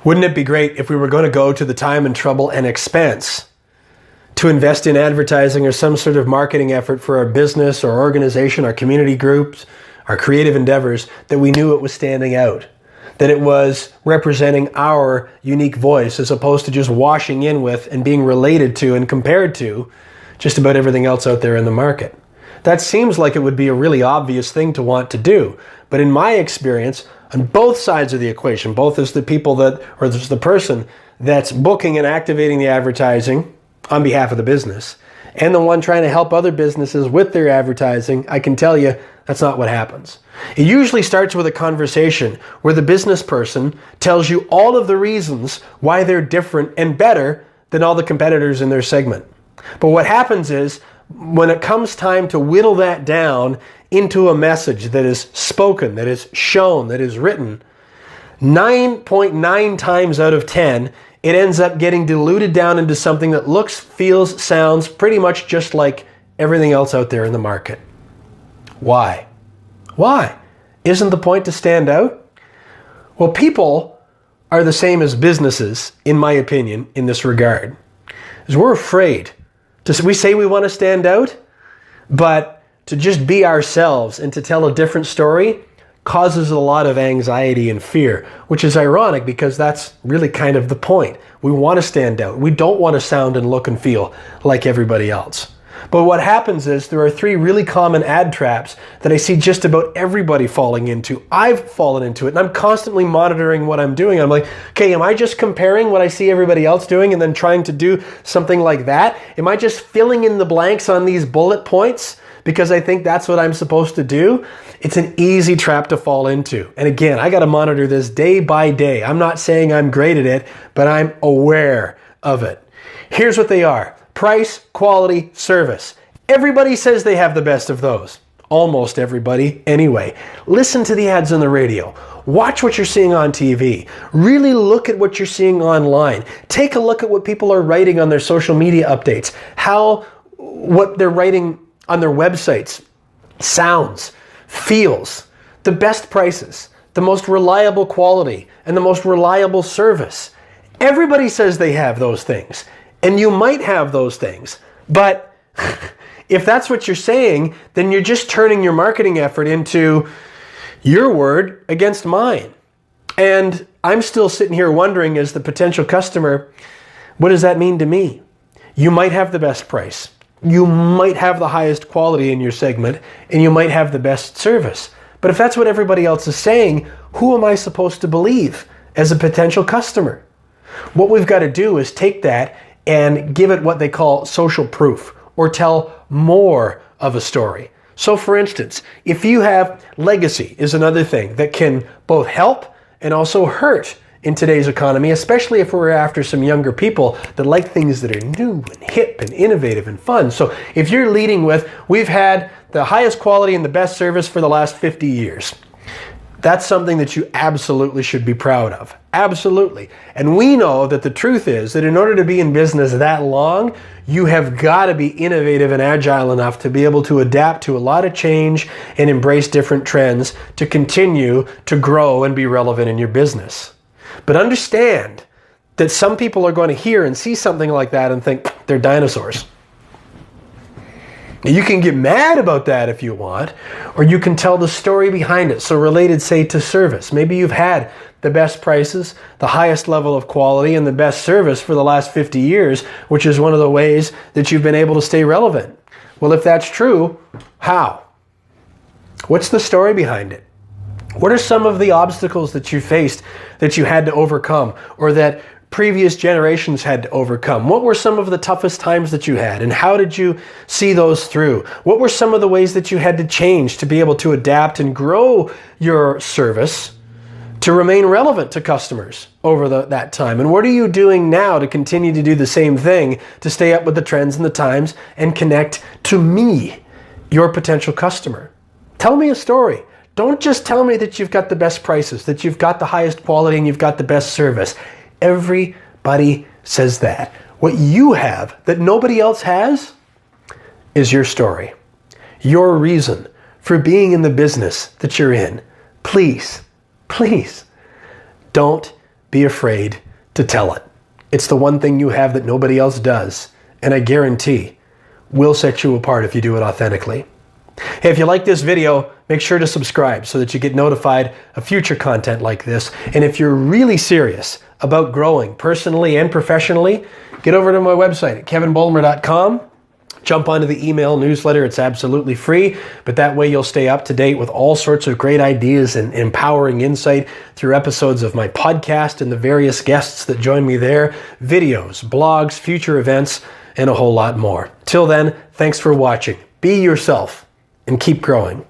Wouldn't it be great if we were going to go to the time and trouble and expense to invest in advertising or some sort of marketing effort for our business or organization, our community groups, our creative endeavors, that we knew it was standing out, that it was representing our unique voice as opposed to just washing in with and being related to and compared to just about everything else out there in the market? That seems like it would be a really obvious thing to want to do. But in my experience, on both sides of the equation, both as the people that, or as the person that's booking and activating the advertising on behalf of the business, and the one trying to help other businesses with their advertising, I can tell you that's not what happens. It usually starts with a conversation where the business person tells you all of the reasons why they're different and better than all the competitors in their segment. But what happens is, when it comes time to whittle that down into a message that is spoken, that is shown, that is written, 9.9 times out of 10, it ends up getting diluted down into something that looks, feels, sounds pretty much just like everything else out there in the market. Why? Why? Isn't the point to stand out? Well, people are the same as businesses, in my opinion, in this regard. Because we're afraid. We say we want to stand out, but to just be ourselves and to tell a different story causes a lot of anxiety and fear, which is ironic because that's really kind of the point. We want to stand out. We don't want to sound and look and feel like everybody else. But what happens is there are 3 really common ad traps that I see just about everybody falling into. I've fallen into it, and I'm constantly monitoring what I'm doing. I'm like, okay, am I just comparing what I see everybody else doing and then trying to do something like that? Am I just filling in the blanks on these bullet points because I think that's what I'm supposed to do? It's an easy trap to fall into. And again, I got to monitor this day by day. I'm not saying I'm great at it, but I'm aware of it. Here's what they are. Price, quality, service. Everybody says they have the best of those. Almost everybody, anyway. Listen to the ads on the radio. Watch what you're seeing on TV. Really look at what you're seeing online. Take a look at what people are writing on their social media updates. What they're writing on their websites sounds, feels. The best prices, the most reliable quality, and the most reliable service. Everybody says they have those things. And you might have those things, but if that's what you're saying, then you're just turning your marketing effort into your word against mine. And I'm still sitting here wondering, as the potential customer, what does that mean to me? You might have the best price. You might have the highest quality in your segment, and you might have the best service. But if that's what everybody else is saying, who am I supposed to believe as a potential customer? What we've got to do is take that and give it what they call social proof, or tell more of a story. So for instance, if you have legacy is another thing that can both help and also hurt in today's economy, especially if we're after some younger people that like things that are new and hip and innovative and fun. So if you're leading with, we've had the highest quality and the best service for the last 50 years. That's something that you absolutely should be proud of. Absolutely. And we know that the truth is that in order to be in business that long, you have got to be innovative and agile enough to be able to adapt to a lot of change and embrace different trends to continue to grow and be relevant in your business. But understand that some people are going to hear and see something like that and think they're dinosaurs. You can get mad about that if you want, or you can tell the story behind it. So related, say, to service. Maybe you've had the best prices, the highest level of quality, and the best service for the last 50 years, which is one of the ways that you've been able to stay relevant. Well, if that's true, how? What's the story behind it? What are some of the obstacles that you faced that you had to overcome, or that previous generations had to overcome? What were some of the toughest times that you had, and how did you see those through? What were some of the ways that you had to change to be able to adapt and grow your service to remain relevant to customers over that time? And what are you doing now to continue to do the same thing to stay up with the trends and the times and connect to me, your potential customer? Tell me a story. Don't just tell me that you've got the best prices, that you've got the highest quality, and you've got the best service. Everybody says that. What you have that nobody else has is your story, your reason for being in the business that you're in. Please, please don't be afraid to tell it. It's the one thing you have that nobody else does, and I guarantee will set you apart if you do it authentically. Hey, if you like this video, make sure to subscribe so that you get notified of future content like this. And if you're really serious about growing personally and professionally, get over to my website at kevinbulmer.com. Jump onto the email newsletter. It's absolutely free, but that way you'll stay up to date with all sorts of great ideas and empowering insight through episodes of my podcast and the various guests that join me there, videos, blogs, future events, and a whole lot more. Till then, thanks for watching. Be yourself and keep growing.